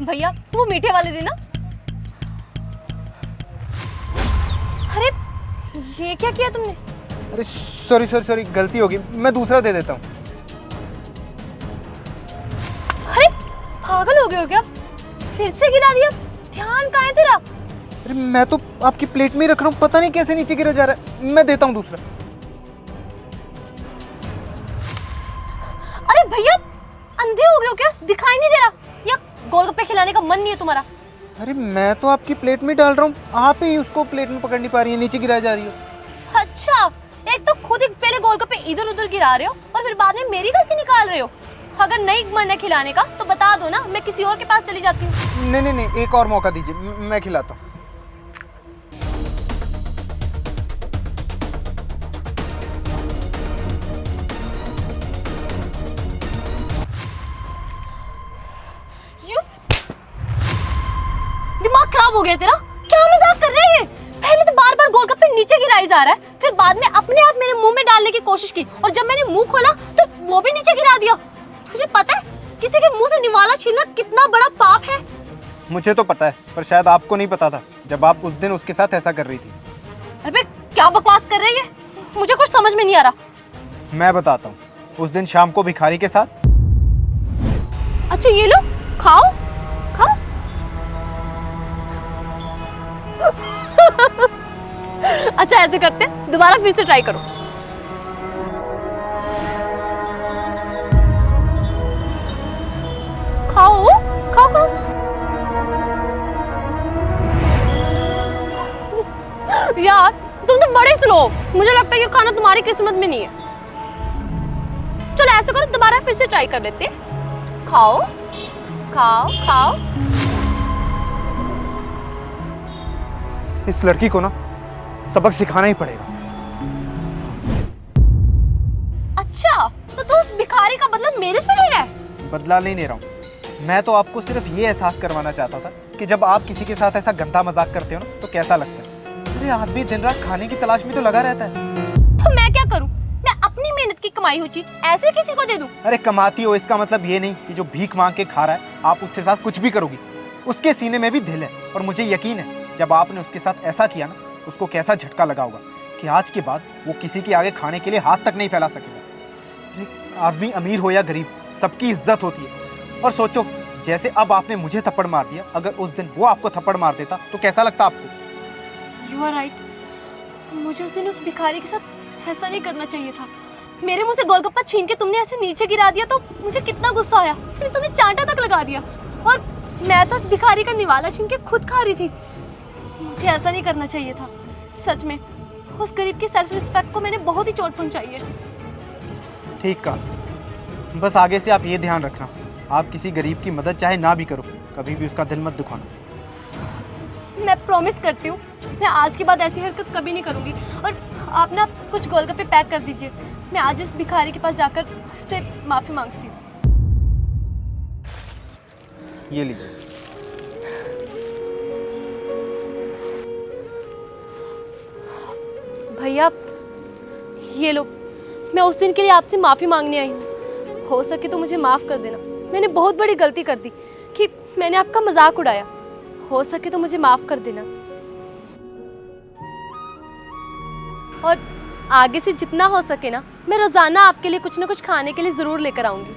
भैया वो मीठे वाले देना। अरे ये क्या किया तुमने? अरे सॉरी सॉरी सॉरी, गलती होगी, मैं दूसरा दे देता हूँ। अरे पागल हो गए हो क्या? फिर से गिरा दिया। ध्यान कहाँ है तेरा? अरे मैं तो आपकी प्लेट में ही रख रहा हूँ, पता नहीं कैसे नीचे गिरा जा रहा है। मैं देता हूँ दूसरा। अरे भैया अंधे हो गए हो क्या? दिखाई नहीं दे रहा? या गोलगप्पे खिलाने का मन नहीं है तुम्हारा? अरे मैं तो आपकी प्लेट में डाल रहा हूँ, आप ही उसको प्लेट में पकड़ नहीं पा रही है, नीचे गिराई जा रही हो। अच्छा, एक तो खुद ही पहले गोलगप्पे इधर उधर गिरा रहे हो और फिर बाद में मेरी गलती निकाल रहे हो। अगर नहीं मन है खिलाने का तो बता दो ना, मैं किसी और के पास चली जाती हूँ। नहीं नहीं नहीं, एक और मौका दीजिए, मैं खिलाता हूँ। दिमाग खराब हो गया तेरा? क्या मजाक कर रहे हैं? पहले तो बार बार गोलगप्पे नीचे गिराई जा रहा है, फिर बाद में अपने आप मेरे मुंह में डालने की कोशिश की और जब मैंने मुंह खोला तो वो भी नीचे गिरा दिया। तुझे पता है किसी के मुंह से निवाला छीलना कितना बड़ा पाप है? मुझे तो पता है, पर शायद आपको नहीं पता था जब आप उस दिन उसके साथ ऐसा कर रही थी। अरे क्या बकवास कर रही है? मुझे कुछ समझ में नहीं आ रहा। मैं बताता हूँ, उस दिन शाम को भिखारी के साथ। अच्छा ये लो, खाओ खाओ। अच्छा ऐसे करते हैं, दोबारा फिर से ट्राई करो। खाओ खाओ खाओ। यार तुम तो बड़े स्लो हो, मुझे लगता है ये खाना तुम्हारी किस्मत में नहीं है। चलो ऐसे करो, दोबारा फिर से ट्राई कर लेते हैं। खाओ खाओ खाओ। इस लड़की को ना सबक सिखाना ही पड़ेगा। अच्छा तो तू उस भिखारी का बदला मेरे से ले रहा है? बदला नहीं ले रहा हूँ, मैं तो आपको सिर्फ ये एहसास करवाना चाहता था कि जब आप किसी के साथ ऐसा गंदा मजाक करते हो ना तो कैसा लगता है। अरे आदमी दिन रात खाने की तलाश में तो लगा रहता है। तो मैं क्या करूं? मैं अपनी मेहनत की कमाई हुई चीज ऐसे किसी को दे दूं? अरे कमाती हो इसका मतलब ये नहीं कि जो भीख मांग के खा रहा है आप उसके साथ कुछ भी करोगी। उसके सीने में भी दिल है और मुझे यकीन है जब आपने उसके साथ ऐसा किया ना उसको कैसा झटका लगा होगा कि आज के बाद वो किसी के आगे खाने के लिए हाथ तक नहीं फैला सकेगा। आदमी अमीर हो या गरीब, सबकी इज्जत होती है। और सोचो जैसे अब आपने मुझे थप्पड़ मार दिया, अगर उस दिन वो आपको थप्पड़ मार देता तो कैसा लगता आपको? यू आर राइट, मुझे उस दिन उस भिखारी के साथ ऐसा नहीं करना चाहिए था। मेरे मुंह से गोलगप्पा छीन के तुमने ऐसे नीचे गिरा दिया तो मुझे कितना गुस्सा आया। मैंने तुम्हें चांटा तक लगा दिया और मैं तो उस भिखारी का निवाला छीन के खुद खा रही थी। मुझे ऐसा नहीं करना चाहिए था। सच में उस गरीब की सेल्फ रिस्पेक्ट को मैंने बहुत ही चोट पहुंचाई है। ठीक कहा, बस आगे से आप ये ध्यान रखना, आप किसी गरीब की मदद चाहे ना भी करो, कभी भी उसका दिल मत दुखाना। मैं प्रॉमिस करती हूँ मैं आज के बाद ऐसी हरकत कभी नहीं करूँगी। और आप ना कुछ गोलगप्पे पैक कर दीजिए, मैं आज उस भिखारी के पास जाकर उससे माफ़ी मांगती हूँ। ये लीजिए। भैया ये लो, मैं उस दिन के लिए आपसे माफ़ी मांगने आई हूँ। हो सके तो मुझे माफ़ कर देना, मैंने बहुत बड़ी गलती कर दी कि मैंने आपका मजाक उड़ाया। हो सके तो मुझे माफ़ कर देना और आगे से जितना हो सके ना मैं रोज़ाना आपके लिए कुछ ना कुछ खाने के लिए ज़रूर लेकर आऊँगी।